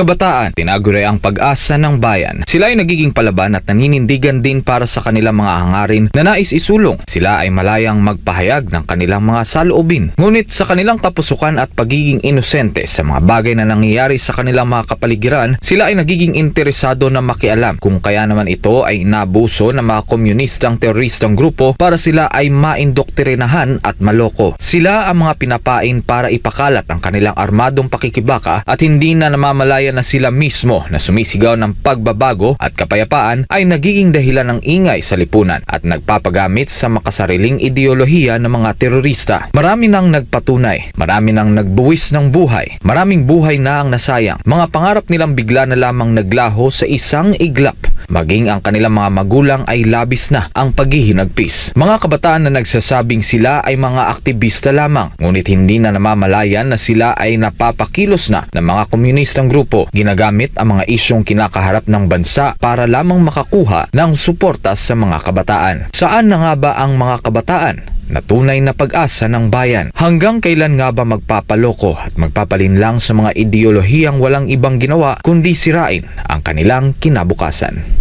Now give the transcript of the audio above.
Kabataan, tinaguri ang pag-asa ng bayan. Sila ay nagiging palaban at naninindigan din para sa kanilang mga hangarin na nais isulong. Sila ay malayang magpahayag ng kanilang mga saloobin. Ngunit sa kanilang kapusukan at pagiging inosente sa mga bagay na nangyayari sa kanilang mga kapaligiran, sila ay nagiging interesado na makialam kung kaya naman ito ay inabuso ng mga komunistang teroristang grupo para sila ay maindoktrinahan at maloko. Sila ang mga pinapain para ipakalat ang kanilang armadong pakikibaka at hindi na namamalaya na sila mismo na sumisigaw ng pagbabago at kapayapaan ay nagiging dahilan ng ingay sa lipunan at nagpapagamit sa makasariling ideolohiya ng mga terorista. Marami nang nagpatunay, marami nang nagbuwis ng buhay, maraming buhay na ang nasayang. Mga pangarap nilang bigla na lamang naglaho sa isang iglap. Maging ang kanilang mga magulang ay labis na ang paghihinagpis. Mga kabataan na nagsasabing sila ay mga aktivista lamang, ngunit hindi na namamalayan na sila ay napapakilos na ng mga komunistang grupo. Ginagamit ang mga isyong kinakaharap ng bansa para lamang makakuha ng suporta sa mga kabataan. Saan na nga ba ang mga kabataan na tunay na pag-asa ng bayan? Hanggang kailan nga ba magpapaloko at magpapalinlang sa mga ideolohiyang walang ibang ginawa kundi sirain ang kanilang kinabukasan?